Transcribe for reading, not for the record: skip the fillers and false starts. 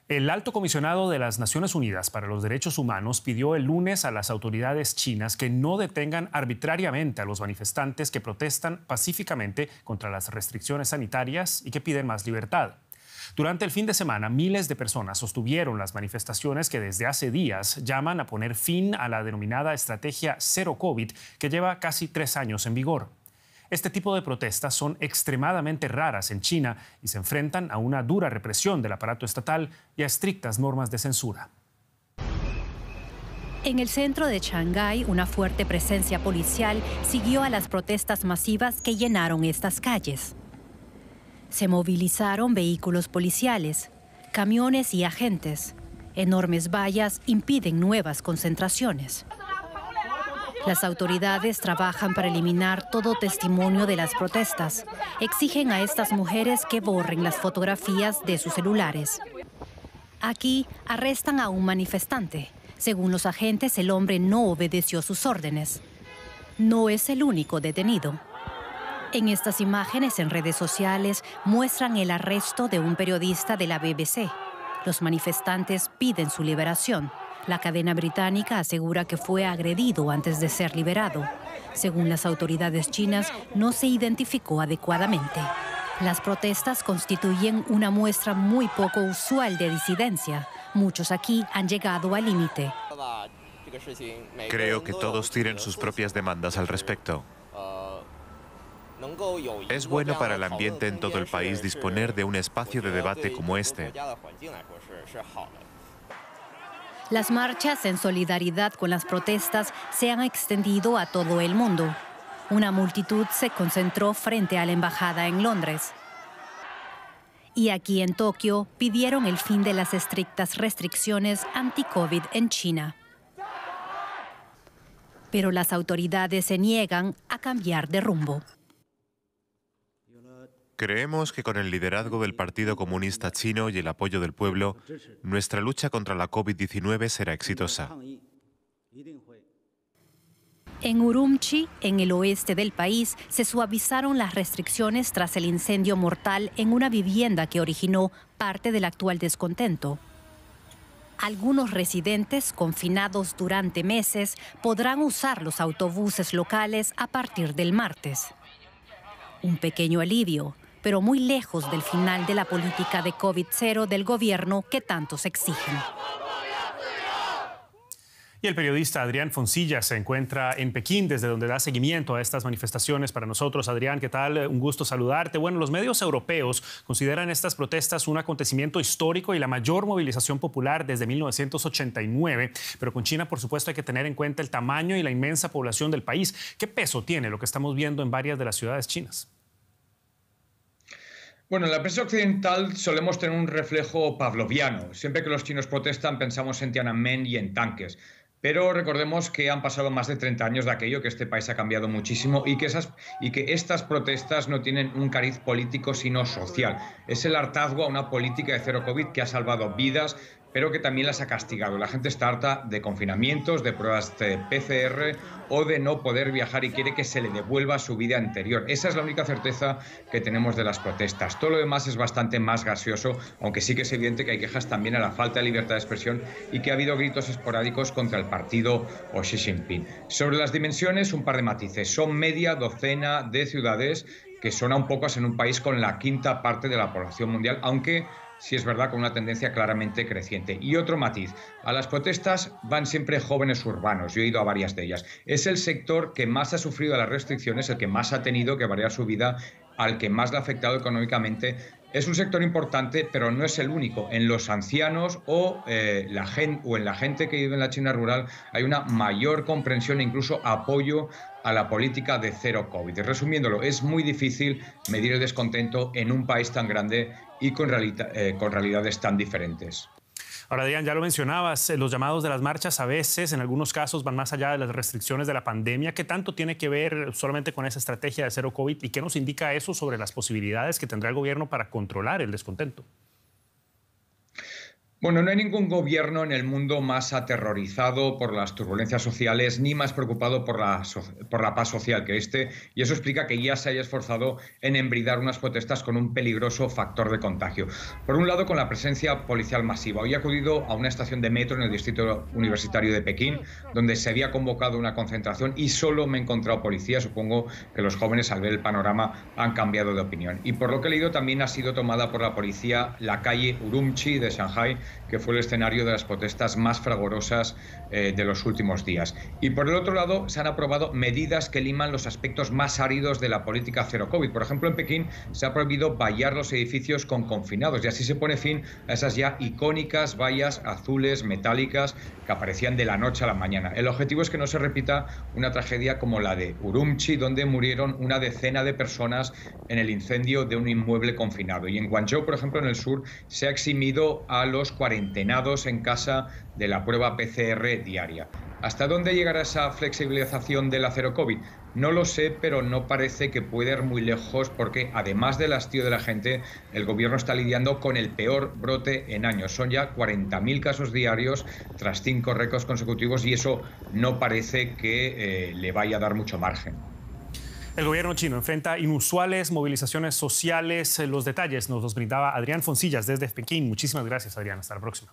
El alto comisionado de las Naciones Unidas para los Derechos Humanos pidió el lunes a las autoridades chinas que no detengan arbitrariamente a los manifestantes que protestan pacíficamente contra las restricciones sanitarias y que piden más libertad. Durante el fin de semana, miles de personas sostuvieron las manifestaciones que desde hace días llaman a poner fin a la denominada estrategia Cero COVID, que lleva casi 3 años en vigor. Este tipo de protestas son extremadamente raras en China y se enfrentan a una dura represión del aparato estatal y a estrictas normas de censura. En el centro de Shanghái, una fuerte presencia policial siguió a las protestas masivas que llenaron estas calles. Se movilizaron vehículos policiales, camiones y agentes. Enormes vallas impiden nuevas concentraciones. Las autoridades trabajan para eliminar todo testimonio de las protestas. Exigen a estas mujeres que borren las fotografías de sus celulares. Aquí arrestan a un manifestante. Según los agentes, el hombre no obedeció sus órdenes. No es el único detenido. En estas imágenes en redes sociales muestran el arresto de un periodista de la BBC. Los manifestantes piden su liberación. La cadena británica asegura que fue agredido antes de ser liberado. Según las autoridades chinas, no se identificó adecuadamente. Las protestas constituyen una muestra muy poco usual de disidencia. Muchos aquí han llegado al límite. Creo que todos tienen sus propias demandas al respecto. Es bueno para el ambiente en todo el país disponer de un espacio de debate como este. Las marchas en solidaridad con las protestas se han extendido a todo el mundo. Una multitud se concentró frente a la embajada en Londres. Y aquí en Tokio pidieron el fin de las estrictas restricciones anti-COVID en China. Pero las autoridades se niegan a cambiar de rumbo. Creemos que con el liderazgo del Partido Comunista Chino y el apoyo del pueblo, nuestra lucha contra la COVID-19 será exitosa. En Urumqi, en el oeste del país, se suavizaron las restricciones tras el incendio mortal en una vivienda que originó parte del actual descontento. Algunos residentes confinados durante meses podrán usar los autobuses locales a partir del martes. Un pequeño alivio, pero muy lejos del final de la política de COVID-0 del gobierno que tantos exigen. Y el periodista Adrián Foncilla se encuentra en Pekín, desde donde da seguimiento a estas manifestaciones para nosotros. Adrián, ¿qué tal? Un gusto saludarte. Bueno, los medios europeos consideran estas protestas un acontecimiento histórico y la mayor movilización popular desde 1989. Pero con China, por supuesto, hay que tener en cuenta el tamaño y la inmensa población del país. ¿Qué peso tiene lo que estamos viendo en varias de las ciudades chinas? Bueno, en la prensa occidental solemos tener un reflejo pavloviano. Siempre que los chinos protestan pensamos en Tiananmen y en tanques. Pero recordemos que han pasado más de 30 años de aquello, que este país ha cambiado muchísimo y que estas protestas no tienen un cariz político sino social. Es el hartazgo a una política de cero COVID que ha salvado vidas, pero que también las ha castigado. La gente está harta de confinamientos, de pruebas de PCR o de no poder viajar y quiere que se le devuelva su vida anterior. Esa es la única certeza que tenemos de las protestas. Todo lo demás es bastante más gaseoso, aunque sí que es evidente que hay quejas también a la falta de libertad de expresión y que ha habido gritos esporádicos contra el partido o Xi Jinping. Sobre las dimensiones, un par de matices. Son media docena de ciudades, que son aún pocas en un país con la quinta parte de la población mundial, aunque sí es verdad con una tendencia claramente creciente. Y otro matiz, a las protestas van siempre jóvenes urbanos, yo he ido a varias de ellas. Es el sector que más ha sufrido las restricciones, el que más ha tenido que variar su vida, al que más le ha afectado económicamente. Es un sector importante, pero no es el único. En los ancianos o en la gente que vive en la China rural hay una mayor comprensión e incluso apoyo a la política de cero COVID. Resumiéndolo, es muy difícil medir el descontento en un país tan grande y con realidades tan diferentes. Ahora, Adrián, ya lo mencionabas, los llamados de las marchas a veces, en algunos casos, van más allá de las restricciones de la pandemia. ¿Qué tanto tiene que ver solamente con esa estrategia de cero COVID y qué nos indica eso sobre las posibilidades que tendrá el gobierno para controlar el descontento? Bueno, no hay ningún gobierno en el mundo más aterrorizado por las turbulencias sociales ni más preocupado por la paz social que este, y eso explica que ya se haya esforzado en embridar unas protestas con un peligroso factor de contagio. Por un lado, con la presencia policial masiva. Hoy he acudido a una estación de metro en el distrito universitario de Pekín, donde se había convocado una concentración y solo me he encontrado policía. Supongo que los jóvenes, al ver el panorama, han cambiado de opinión. Y por lo que he leído, también ha sido tomada por la policía la calle Urumqi de Shanghái, que fue el escenario de las protestas más fragorosas de los últimos días. Y por el otro lado, se han aprobado medidas que liman los aspectos más áridos de la política cero COVID. Por ejemplo, en Pekín se ha prohibido vallar los edificios con confinados, y así se pone fin a esas ya icónicas vallas azules metálicas que aparecían de la noche a la mañana. El objetivo es que no se repita una tragedia como la de Urumqi, donde murieron una decena de personas en el incendio de un inmueble confinado. Y en Guangzhou, por ejemplo, en el sur, se ha eximido a los cuarentenados en casa de la prueba PCR diaria. ¿Hasta dónde llegará esa flexibilización de la cero COVID? No lo sé, pero no parece que pueda ir muy lejos, porque además del hastío de la gente, el gobierno está lidiando con el peor brote en años. Son ya 40.000 casos diarios tras 5 récords consecutivos, y eso no parece que le vaya a dar mucho margen. El gobierno chino enfrenta inusuales movilizaciones sociales. Los detalles nos los brindaba Adrián Foncillas desde Pekín. Muchísimas gracias, Adrián. Hasta la próxima.